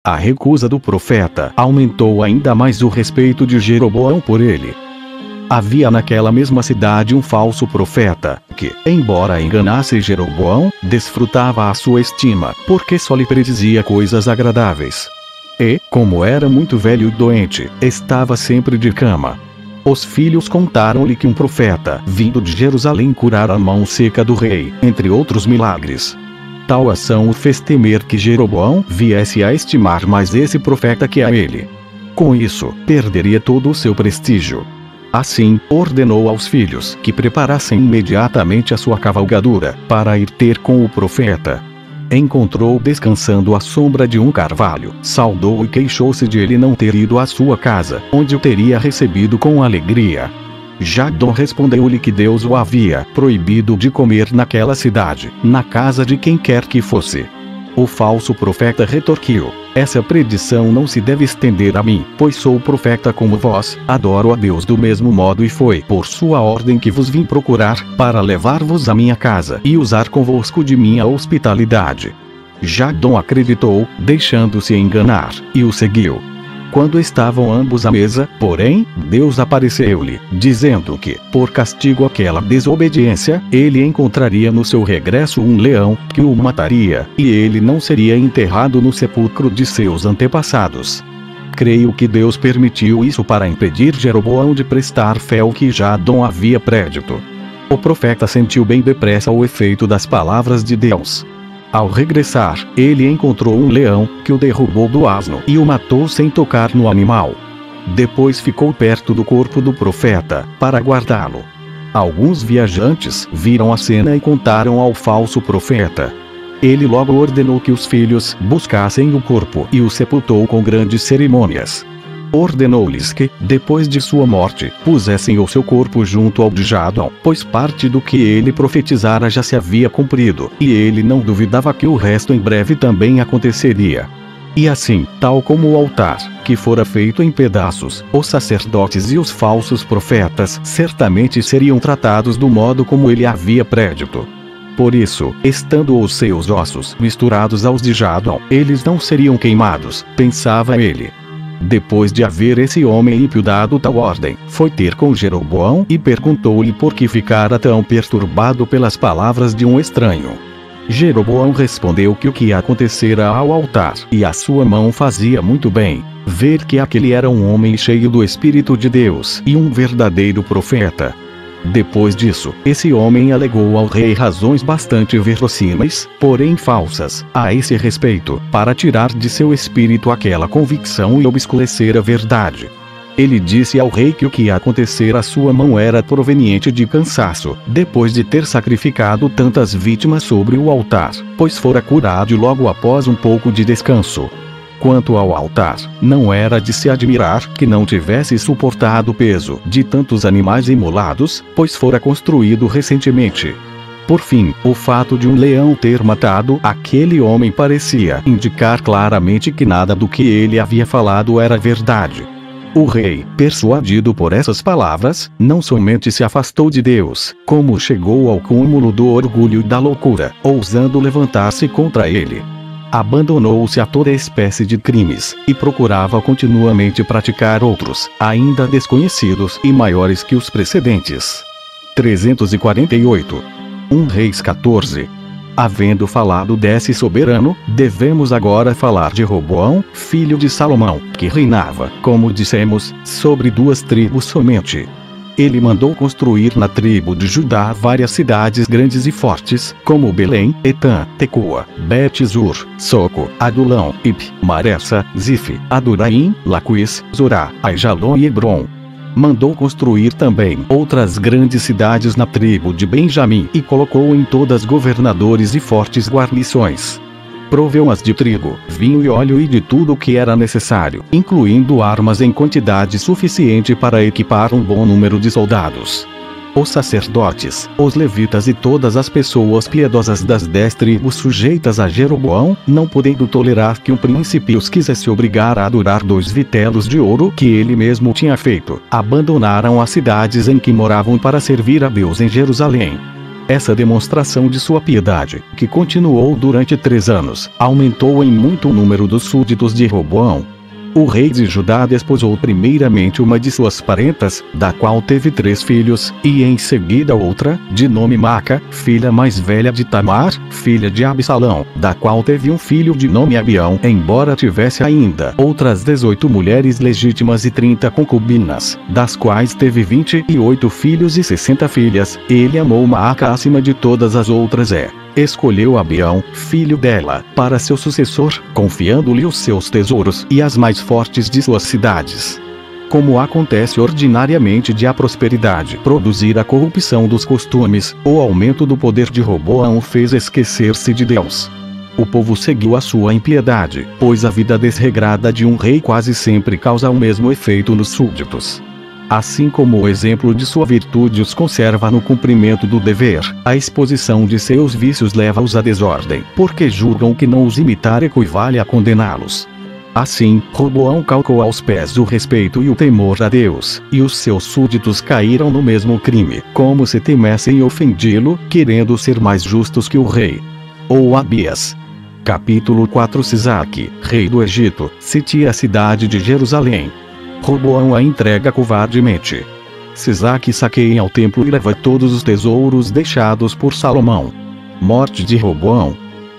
A recusa do profeta aumentou ainda mais o respeito de Jeroboão por ele. Havia naquela mesma cidade um falso profeta, que, embora enganasse Jeroboão, desfrutava a sua estima, porque só lhe predizia coisas agradáveis. E, como era muito velho e doente, estava sempre de cama. Os filhos contaram-lhe que um profeta, vindo de Jerusalém, curara a mão seca do rei, entre outros milagres. Tal ação o fez temer que Jeroboão viesse a estimar mais esse profeta que a ele. Com isso, perderia todo o seu prestígio. Assim, ordenou aos filhos que preparassem imediatamente a sua cavalgadura, para ir ter com o profeta. Encontrou descansando à sombra de um carvalho, saudou e queixou-se de ele não ter ido à sua casa, onde o teria recebido com alegria. Jadom respondeu-lhe que Deus o havia proibido de comer naquela cidade, na casa de quem quer que fosse. O falso profeta retorquiu: essa predição não se deve estender a mim, pois sou profeta como vós, adoro a Deus do mesmo modo e foi por sua ordem que vos vim procurar, para levar-vos à minha casa e usar convosco de minha hospitalidade. Jadom acreditou, deixando-se enganar, e o seguiu. Quando estavam ambos à mesa, porém, Deus apareceu-lhe, dizendo que, por castigo àquela desobediência, ele encontraria no seu regresso um leão, que o mataria, e ele não seria enterrado no sepulcro de seus antepassados. Creio que Deus permitiu isso para impedir Jeroboão de prestar fé ao que Jadom havia predito. O profeta sentiu bem depressa o efeito das palavras de Deus. Ao regressar, ele encontrou um leão, que o derrubou do asno e o matou sem tocar no animal. Depois ficou perto do corpo do profeta, para guardá-lo. Alguns viajantes viram a cena e contaram ao falso profeta. Ele logo ordenou que os filhos buscassem o corpo e o sepultou com grandes cerimônias. Ordenou-lhes que, depois de sua morte, pusessem o seu corpo junto ao de Jadom, pois parte do que ele profetizara já se havia cumprido, e ele não duvidava que o resto em breve também aconteceria. E assim, tal como o altar, que fora feito em pedaços, os sacerdotes e os falsos profetas certamente seriam tratados do modo como ele havia predito. Por isso, estando os seus ossos misturados aos de Jadom, eles não seriam queimados, pensava ele. Depois de haver esse homem ímpio dado tal ordem, foi ter com Jeroboão e perguntou-lhe por que ficara tão perturbado pelas palavras de um estranho. Jeroboão respondeu que o que acontecera ao altar e a sua mão fazia muito bem, ver que aquele era um homem cheio do Espírito de Deus e um verdadeiro profeta. Depois disso, esse homem alegou ao rei razões bastante verossímeis, porém falsas, a esse respeito, para tirar de seu espírito aquela convicção e obscurecer a verdade. Ele disse ao rei que o que acontecera à sua mão era proveniente de cansaço, depois de ter sacrificado tantas vítimas sobre o altar, pois fora curado logo após um pouco de descanso. Quanto ao altar, não era de se admirar que não tivesse suportado o peso de tantos animais imolados, pois fora construído recentemente. Por fim, o fato de um leão ter matado aquele homem parecia indicar claramente que nada do que ele havia falado era verdade. O rei, persuadido por essas palavras, não somente se afastou de Deus, como chegou ao cúmulo do orgulho e da loucura, ousando levantar-se contra ele. Abandonou-se a toda espécie de crimes, e procurava continuamente praticar outros, ainda desconhecidos e maiores que os precedentes. 348. 1 Reis 14. Havendo falado desse soberano, devemos agora falar de Roboão, filho de Salomão, que reinava, como dissemos, sobre 2 tribos somente. Ele mandou construir na tribo de Judá várias cidades grandes e fortes, como Belém, Etã, Tecoa, Bet-zur, Soco, Adulão, Ip, Maressa, Zif, Aduraim, Laquis, Zorá, Aijalon e Hebron. Mandou construir também outras grandes cidades na tribo de Benjamim e colocou em todas governadores e fortes guarnições. Proveu-as de trigo, vinho e óleo e de tudo o que era necessário, incluindo armas em quantidade suficiente para equipar um bom número de soldados. Os sacerdotes, os levitas e todas as pessoas piedosas das 10 tribos sujeitas a Jeroboão, não podendo tolerar que um príncipe os quisesse obrigar a adorar 2 vitelos de ouro que ele mesmo tinha feito, abandonaram as cidades em que moravam para servir a Deus em Jerusalém. Essa demonstração de sua piedade, que continuou durante 3 anos, aumentou em muito o número dos súditos de Roboão. O rei de Judá desposou primeiramente uma de suas parentas, da qual teve 3 filhos, e em seguida outra, de nome Maca, filha mais velha de Tamar, filha de Absalão, da qual teve um filho de nome Abião, embora tivesse ainda outras 18 mulheres legítimas e 30 concubinas, das quais teve 28 filhos e 60 filhas. Ele amou Maaca acima de todas as outras escolheu Abião, filho dela, para seu sucessor, confiando-lhe os seus tesouros e as mais fortes de suas cidades. Como acontece ordinariamente de a prosperidade produzir a corrupção dos costumes, o aumento do poder de Roboão fez esquecer-se de Deus. O povo seguiu a sua impiedade, pois a vida desregrada de um rei quase sempre causa o mesmo efeito nos súditos. Assim como o exemplo de sua virtude os conserva no cumprimento do dever, a exposição de seus vícios leva-os à desordem, porque julgam que não os imitar equivale a condená-los. Assim, Roboão calcou aos pés o respeito e o temor a Deus, e os seus súditos caíram no mesmo crime, como se temessem ofendi-lo, querendo ser mais justos que o rei. Ou Abias. Capítulo 4. Sisaque, rei do Egito, sitia a cidade de Jerusalém. Roboão a entrega covardemente. Sisaque saqueia o templo e leva todos os tesouros deixados por Salomão. Morte de Roboão.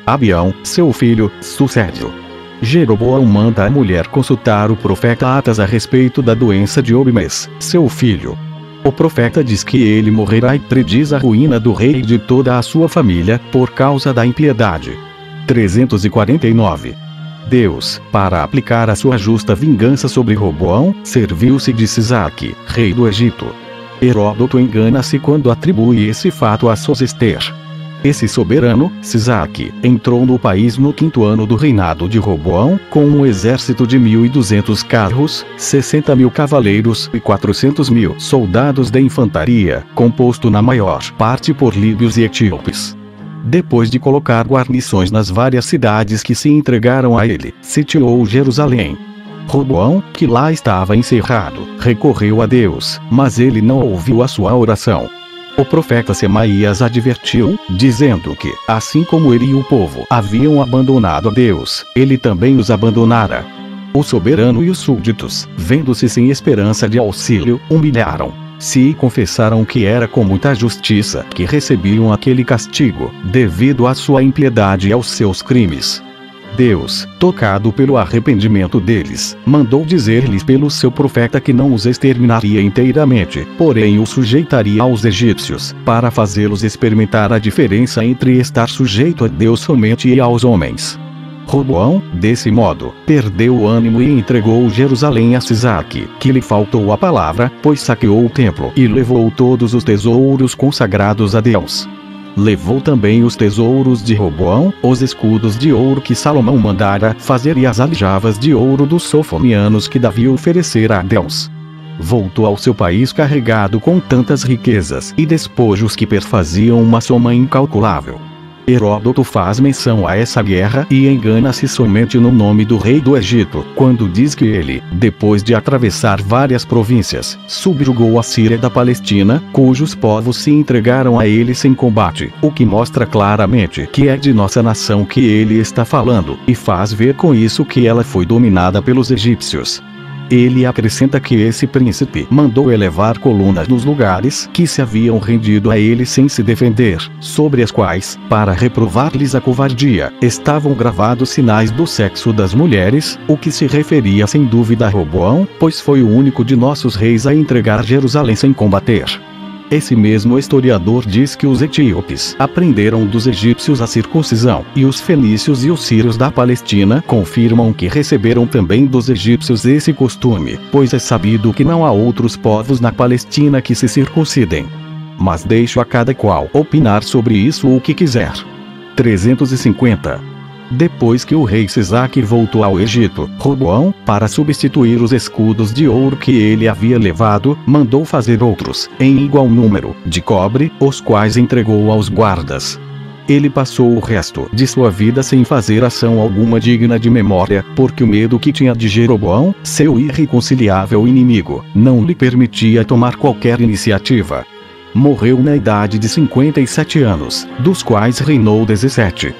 Abião, seu filho, sucede-o. Jeroboão manda a mulher consultar o profeta Atas a respeito da doença de Obimes, seu filho. O profeta diz que ele morrerá e prediz a ruína do rei e de toda a sua família, por causa da impiedade. 349. Deus, para aplicar a sua justa vingança sobre Roboão, serviu-se de Sisaque, rei do Egito. Heródoto engana-se quando atribui esse fato a Sosester. Esse soberano, Sisaque, entrou no país no 5º ano do reinado de Roboão, com um exército de 1.200 carros, 60.000 cavaleiros e 400.000 soldados de infantaria, composto na maior parte por líbios e etíopes. Depois de colocar guarnições nas várias cidades que se entregaram a ele, sitiou Jerusalém. Roboão, que lá estava encerrado, recorreu a Deus, mas ele não ouviu a sua oração. O profeta Semaías advertiu, dizendo que, assim como ele e o povo haviam abandonado a Deus, ele também os abandonara. O soberano e os súditos, vendo-se sem esperança de auxílio, humilharam-se e confessaram que era com muita justiça que recebiam aquele castigo, devido à sua impiedade e aos seus crimes. Deus, tocado pelo arrependimento deles, mandou dizer-lhes pelo seu profeta que não os exterminaria inteiramente, porém os sujeitaria aos egípcios, para fazê-los experimentar a diferença entre estar sujeito a Deus somente e aos homens. Roboão, desse modo, perdeu o ânimo e entregou Jerusalém a Sisaque, que lhe faltou a palavra, pois saqueou o templo e levou todos os tesouros consagrados a Deus. Levou também os tesouros de Roboão, os escudos de ouro que Salomão mandara fazer e as aljavas de ouro dos sofonianos que Davi oferecera a Deus. Voltou ao seu país carregado com tantas riquezas e despojos que perfaziam uma soma incalculável. Heródoto faz menção a essa guerra e engana-se somente no nome do rei do Egito, quando diz que ele, depois de atravessar várias províncias, subjugou a Síria da Palestina, cujos povos se entregaram a ele sem combate, o que mostra claramente que é de nossa nação que ele está falando, e faz ver com isso que ela foi dominada pelos egípcios. Ele acrescenta que esse príncipe mandou elevar colunas nos lugares que se haviam rendido a ele sem se defender, sobre as quais, para reprovar-lhes a covardia, estavam gravados sinais do sexo das mulheres, o que se referia sem dúvida a Roboão, pois foi o único de nossos reis a entregar Jerusalém sem combater. Esse mesmo historiador diz que os etíopes aprenderam dos egípcios a circuncisão, e os fenícios e os sírios da Palestina confirmam que receberam também dos egípcios esse costume, pois é sabido que não há outros povos na Palestina que se circuncidem. Mas deixo a cada qual opinar sobre isso o que quiser. 350. Depois que o rei Sisaque voltou ao Egito, Roboão, para substituir os escudos de ouro que ele havia levado, mandou fazer outros, em igual número, de cobre, os quais entregou aos guardas. Ele passou o resto de sua vida sem fazer ação alguma digna de memória, porque o medo que tinha de Jeroboão, seu irreconciliável inimigo, não lhe permitia tomar qualquer iniciativa. Morreu na idade de 57 anos, dos quais reinou 17.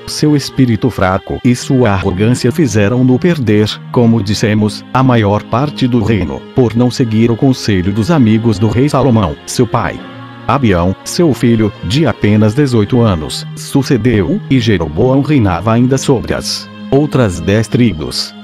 Seu espírito fraco e sua arrogância fizeram-no perder, como dissemos, a maior parte do reino, por não seguir o conselho dos amigos do rei Salomão, seu pai. Abião, seu filho, de apenas 18 anos, sucedeu, e Jeroboão reinava ainda sobre as outras 10 tribos.